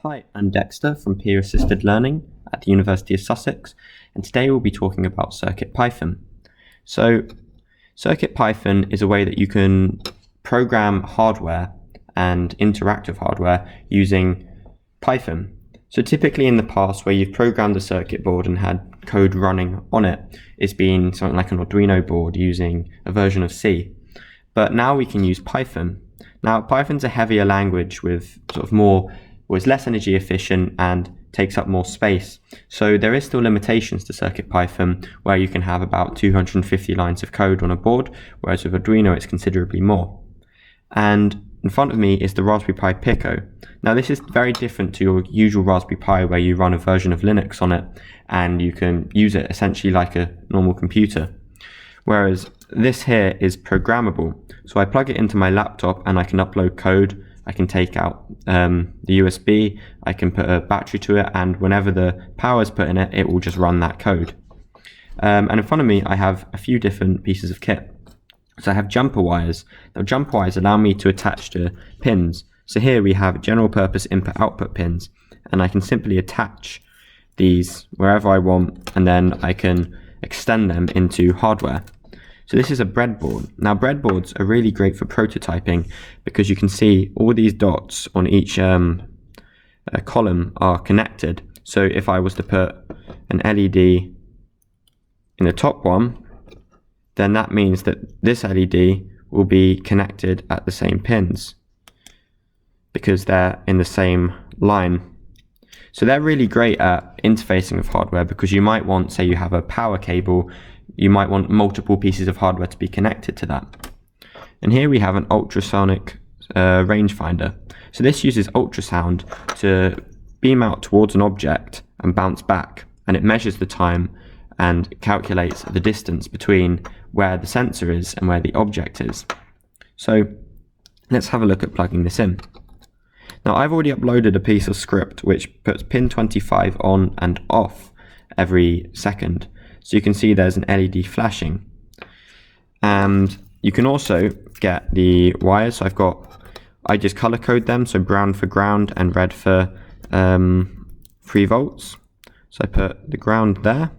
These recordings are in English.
Hi, I'm Dexter from Peer Assisted Learning at the University of Sussex, and today we'll be talking about CircuitPython. So, CircuitPython is a way that you can program hardware and interact with hardware using Python. So typically in the past, where you've programmed a circuit board and had code running on it, it's been something like an Arduino board using a version of C. But now we can use Python. Now, Python's a heavier language with it's less energy efficient and takes up more space. So there is still limitations to CircuitPython, where you can have about 250 lines of code on a board, whereas with Arduino it's considerably more. And in front of me is the Raspberry Pi Pico. Now this is very different to your usual Raspberry Pi, where you run a version of Linux on it and you can use it essentially like a normal computer. Whereas this here is programmable. So I plug it into my laptop and I can upload code. I can take out the USB, I can put a battery to it, and whenever the power is put in it, it will just run that code. And in front of me, I have a few different pieces of kit. So I have jumper wires. Now jumper wires allow me to attach to pins. So here we have general purpose input-output pins, and I can simply attach these wherever I want, and then I can extend them into hardware. So this is a breadboard. Now breadboards are really great for prototyping because you can see all these dots on each column are connected. So if I was to put an LED in the top one, then that means that this LED will be connected at the same pins because they're in the same line. So they're really great at interfacing with hardware, because you might want, say you have a power cable, you might want multiple pieces of hardware to be connected to that. And here we have an ultrasonic rangefinder. So this uses ultrasound to beam out towards an object and bounce back, and it measures the time and calculates the distance between where the sensor is and where the object is. So let's have a look at plugging this in. Now I've already uploaded a piece of script which puts pin 25 on and off every second. So you can see there's an LED flashing. And you can also get the wires. So I just color code them. So brown for ground and red for 3 volts. So I put the ground there.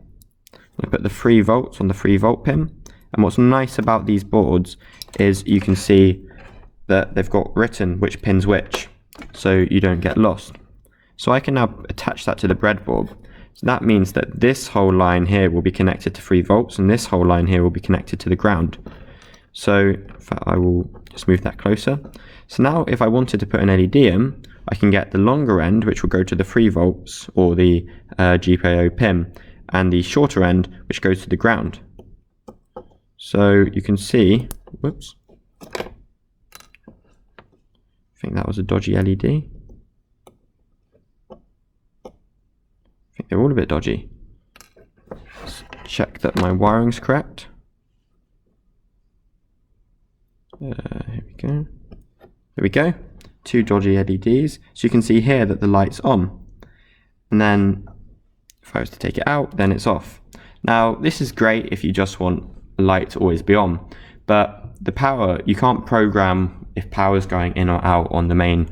I put the 3 volts on the 3 volt pin. And what's nice about these boards is you can see that they've got written which pin's which, so you don't get lost. So I can now attach that to the breadboard. So that means that this whole line here will be connected to 3 volts, and this whole line here will be connected to the ground. So in fact, I will just move that closer. So now if I wanted to put an LED in, I can get the longer end, which will go to the 3 volts or the GPIO pin, and the shorter end, which goes to the ground. So you can see, whoops, I think that was a dodgy LED. I think they're all a bit dodgy. Let's check that my wiring's correct. Here we go. There we go. 2 dodgy LEDs. So you can see here that the light's on. And then if I was to take it out, then it's off. Now this is great if you just want a light to always be on. But the power, you can't program if power is going in or out on the main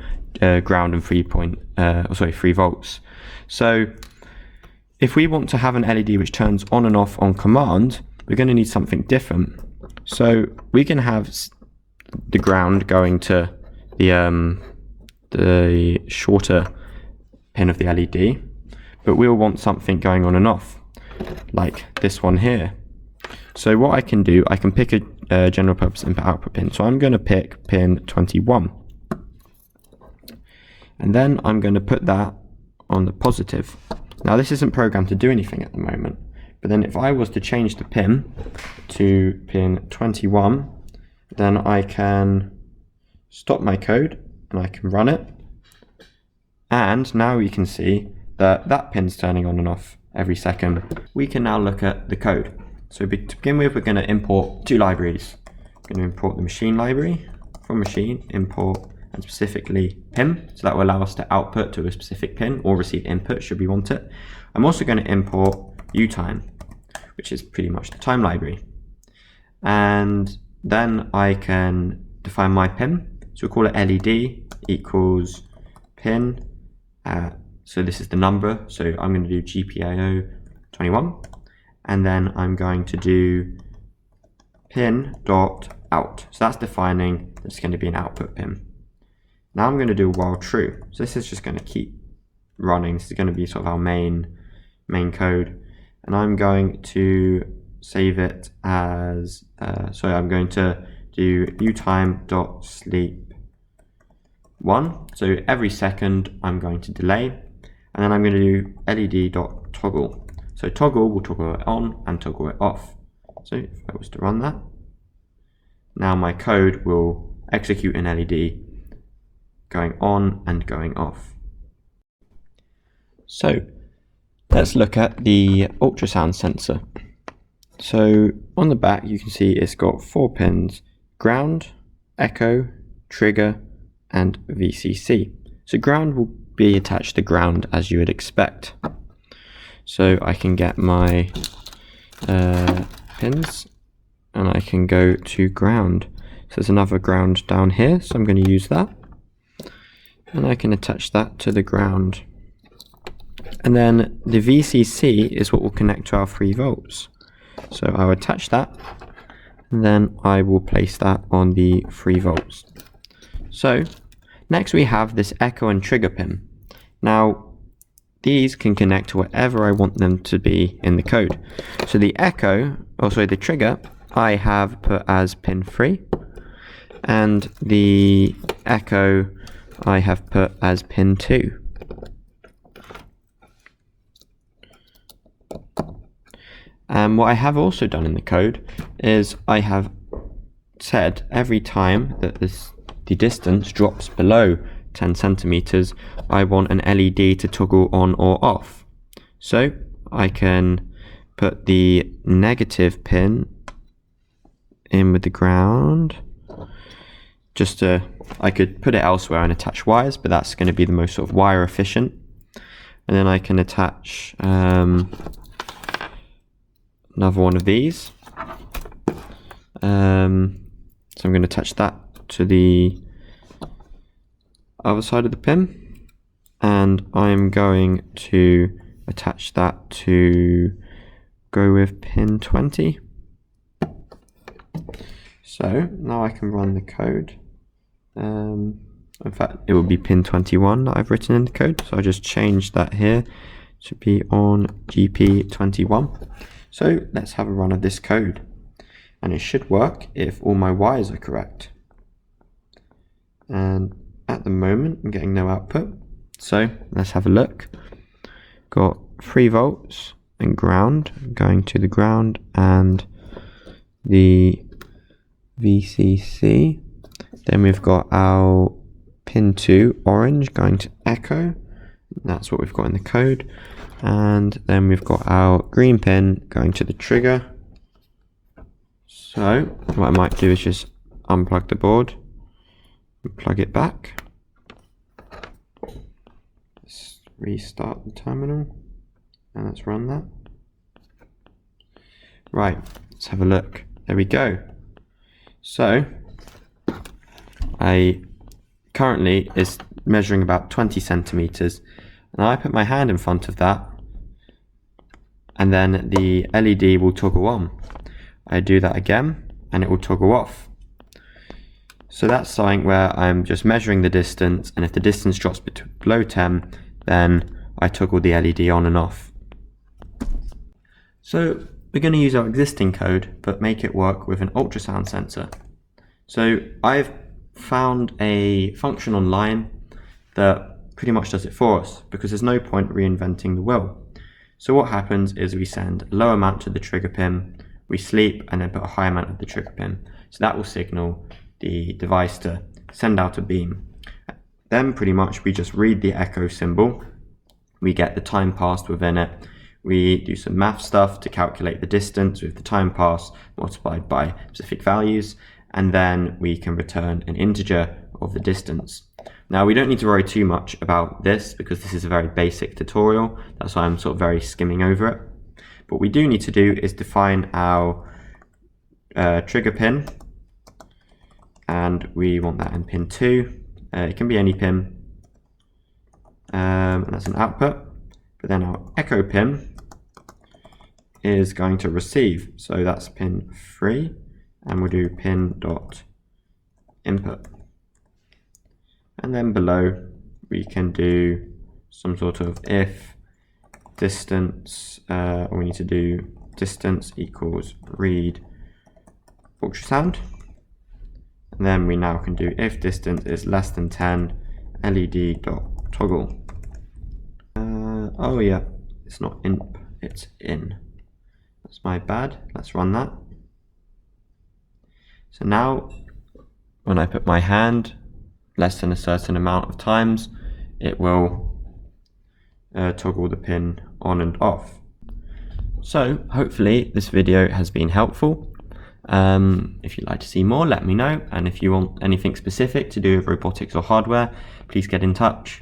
ground and 3 volts. So if we want to have an LED which turns on and off on command, we're going to need something different. So we can have the ground going to the shorter pin of the LED, but we'll want something going on and off, like this one here. So what I can do, I can pick a general purpose input output pin. So I'm going to pick pin 21. And then I'm going to put that on the positive. Now this isn't programmed to do anything at the moment, but then if I was to change the pin to pin 21, then I can stop my code and I can run it. And now you can see that that pin's turning on and off every second. We can now look at the code. So to begin with, we're going to import 2 libraries. We're going to import the machine library, from machine, import, and specifically pin, so that will allow us to output to a specific pin or receive input should we want it. I'm also going to import uTime, which is pretty much the time library. And then I can define my pin. So we'll call it LED equals pin So this is the number, so I'm going to do GPIO 21, and then I'm going to do pin.out. So that's defining there's going to be an output pin. Now I'm going to do while true. So this is just going to keep running. This is going to be sort of our main code, and I'm going to save it as I'm going to do utime.sleep1. So every second I'm going to delay, and then I'm going to do led.toggle. So toggle will toggle it on and toggle it off. So if I was to run that, now my code will execute an LED going on and going off. So let's look at the ultrasound sensor. So on the back you can see it's got 4 pins: ground, echo, trigger, and VCC. So ground will be attached to ground as you would expect. So I can get my pins and I can go to ground. So there's another ground down here, so I'm going to use that. And I can attach that to the ground. And then the VCC is what will connect to our 3 volts. So I'll attach that, and then I will place that on the 3 volts. So next we have this echo and trigger pin. Now these can connect to whatever I want them to be in the code. So the the trigger, I have put as pin 3, and the echo I have put as pin 2. And what I have also done in the code is I have said every time that the distance drops below 10 centimeters, I want an LED to toggle on or off. So I can put the negative pin in with the ground. I could put it elsewhere and attach wires, but that's going to be the most sort of wire efficient. And then I can attach another one of these. So I'm going to attach that to the other side of the pin, and I'm going to attach that to go with pin 20. So now I can run the code. In fact, it will be pin 21 that I've written in the code, so I just changed that here to be on GP21. So let's have a run of this code, and it should work if all my wires are correct. And at the moment I'm getting no output, so let's have a look. Got 3 volts and ground going to the ground and the VCC. Then we've got our pin 2 orange going to echo. That's what we've got in the code. And then we've got our green pin going to the trigger. So what I might do is just unplug the board and plug it back. Let's restart the terminal and let's run that. Right, let's have a look. There we go. So I currently is measuring about 20 centimeters, and I put my hand in front of that, and then the LED will toggle on. I do that again and it will toggle off. So that's something where I'm just measuring the distance, and if the distance drops below 10, then I toggle the LED on and off. So we're going to use our existing code but make it work with an ultrasound sensor. So I've found a function online that pretty much does it for us, because there's no point reinventing the wheel. So what happens is we send a low amount to the trigger pin, we sleep, and then put a high amount of the trigger pin. So that will signal the device to send out a beam. Then pretty much we just read the echo symbol, we get the time passed within it, we do some math stuff to calculate the distance with the time passed multiplied by specific values, and then we can return an integer of the distance. Now we don't need to worry too much about this because this is a very basic tutorial, that's why I'm sort of very skimming over it. What we do need to do is define our trigger pin, and we want that in pin 2. It can be any pin, and that's an output, but then our echo pin is going to receive, so that's pin 3, and we'll do pin dot input. And then below we can do some sort of if distance, we need to do distance equals read ultrasound, and then we now can do if distance is less than 10 LED dot toggle. Oh yeah, it's not inp, it's in. That's my bad. Let's run that. So now when I put my hand less than a certain amount of times, it will toggle the pin on and off. So hopefully this video has been helpful. If you'd like to see more, let me know, and if you want anything specific to do with robotics or hardware, please get in touch.